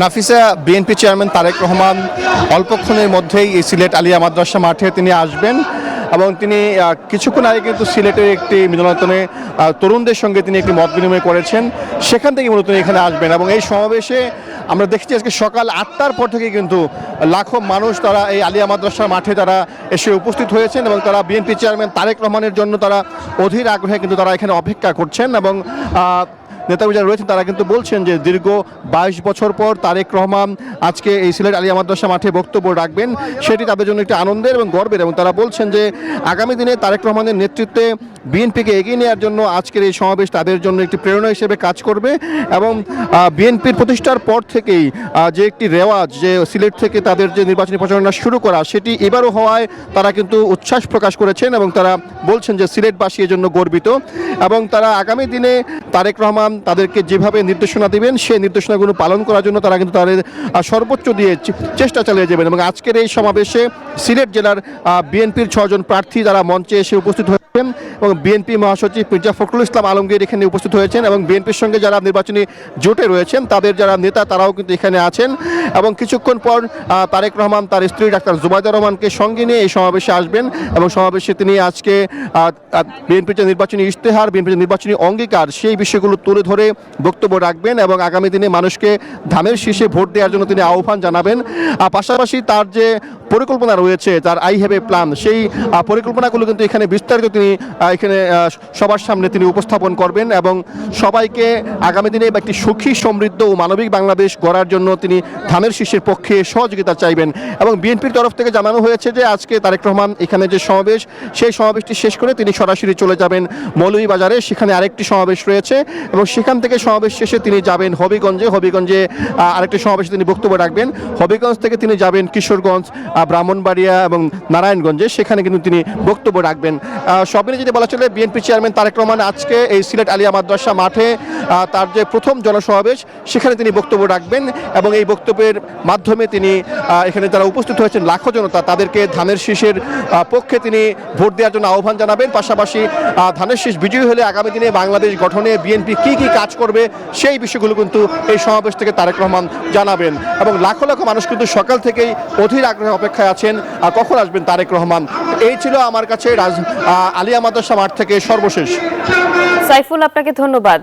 Nafisa, BNP chairman Tarique Rahman অল্পক্ষণের মধ্যেই এই সিলেট আলিয়া মাদ্রাসা মাঠে তিনি আসবেন এবং তিনি কিছুক্ষণ আগে কিন্তু সিলেটের একটি মিলনায়তনে তরুণদের সঙ্গে তিনি একটি মত বিনিময় করেছেন, সেখান থেকে মূলত এখানে আসবেন। এবং এই সমাবেশে আমরা দেখছি আজকে সকাল 8টার পর থেকে কিন্তু লাখো মানুষ তারা এই আলিয়া মাদ্রাসা মাঠে তারা এসে উপস্থিত হয়েছেন এবং তারা বিএনপি চেয়ারম্যান তারেক রহমানের জন্য তারা অধীর আগ্রহে কিন্তু তারা এখানে অপেক্ষা করছেন। এবং নেতারা যারা রয়েছেন তারা কিন্তু বলছেন যে দীর্ঘ 22 বছর পর তারেক রহমান আজকে এই সিলেট আলিয়া মাদ্রাসা মাঠে বক্তব্য রাখবেন, সেটি তাদের জন্য একটি আনন্দের এবং গর্বের। এবং তারা বলছেন যে আগামী দিনে তারেক রহমানের নেতৃত্বে বিএনপিকে এগিয়ে নেওয়ার জন্য আজকের এই সমাবেশ তাদের জন্য একটি প্রেরণা হিসেবে কাজ করবে। এবং বিএনপির প্রতিষ্ঠার পর থেকেই যে একটি রেওয়াজ যে সিলেট থেকে তাদের যে নির্বাচনী প্রচারণা শুরু করা, সেটি এবারও হওয়ায় তারা কিন্তু উচ্ছ্বাস প্রকাশ করেছেন এবং তারা বলছেন যে সিলেটবাসী এর জন্য গর্বিত। এবং তারা আগামী দিনে তারেক রহমান তাদেরকে যেভাবে নির্দেশনা দিবেন সেই নির্দেশনাগুলো পালন করার জন্য তারা কিন্তু তাদের সর্বোচ্চ দিয়ে চেষ্টা চালিয়ে যাবেন। এবং আজকের এই সমাবেশে সিলেট জেলার বিএনপির 6 জন প্রার্থী যারা মঞ্চে এসে উপস্থিত হয়েছেন এবং বিএনপি মহাসচিব মির্জা ফখরুল ইসলাম আলমগীর এখানে উপস্থিত হয়েছেন এবং বিএনপির সঙ্গে যারা নির্বাচনী জোটে রয়েছেন তাদের যারা নেতা তারাও কিন্তু এখানে আছেন। এবং কিছুক্ষণ পর তারেক রহমান তার স্ত্রী ডাক্তার জুবাইদা রহমানকে সঙ্গে নিয়ে এই সমাবেশে আসবেন এবং সমাবেশে তিনি আজকে বিএনপির যে নির্বাচনী ইশতেহার, বিএনপির যে নির্বাচনী অঙ্গীকার, সেই বিষয়গুলো তুলে ধরে বক্তব্য রাখবেন এবং আগামী দিনে মানুষকে ধানের শীষে ভোট দেওয়ার জন্য তিনি আহ্বান জানাবেন। পাশাপাশি তার যে পরিকল্পনা রয়েছে, তার আই হ্যাভ এ প্ল্যান, সেই পরিকল্পনাগুলো কিন্তু এখানে বিস্তারিত তিনি এখানে সবার সামনে তিনি উপস্থাপন করবেন এবং সবাইকে আগামী দিনে একটি সুখী, সমৃদ্ধ ও মানবিক বাংলাদেশ গড়ার জন্য তিনি ধানের শীষের পক্ষে সহযোগিতা চাইবেন। এবং বিএনপির তরফ থেকে জানানো হয়েছে যে আজকে তারেক রহমান এখানে যে সমাবেশ, সেই সমাবেশটি শেষ করে তিনি সরাসরি চলে যাবেন মৌলভীবাজারে, সেখানে আরেকটি সমাবেশ রয়েছে এবং সেখান থেকে সমাবেশ শেষে তিনি যাবেন হবিগঞ্জে আরেকটি সমাবেশে তিনি বক্তব্য রাখবেন। হবিগঞ্জ থেকে তিনি যাবেন কিশোরগঞ্জ, ব্রাহ্মণবাড়িয়া এবং নারায়ণগঞ্জে, সেখানে কিন্তু তিনি বক্তব্য রাখবেন। সব মিলে যদি বলা চলে বিএনপি চেয়ারম্যান তারেক রহমান আজকে এই সিলেট আলিয়া মাদ্রাসা মাঠে তার যে প্রথম জনসমাবেশ সেখানে তিনি বক্তব্য রাখবেন এবং এই বক্তব্যের মাধ্যমে তিনি এখানে যারা উপস্থিত হয়েছেন লাখো জনতা তাদেরকে ধানের শীষের পক্ষে তিনি ভোট দেওয়ার জন্য আহ্বান জানাবেন। পাশাপাশি ধানের শীষ বিজয়ী হলে আগামী দিনে বাংলাদেশ গঠনে বিএনপি কি কি কাজ করবে সেই বিষয়গুলো কিন্তু এই সমাবেশ থেকে তারেক রহমান জানাবেন। এবং লাখো লাখো মানুষ কিন্তু সকাল থেকেই অধীর আগ্রহে অপেক্ষায় আছেন কখন আসবেন তারেক রহমান। এই ছিল আমার কাছে আলিয়া মাদ্রাসা মাঠ থেকে সর্বশেষ। সাইফুল, আপনাকে ধন্যবাদ।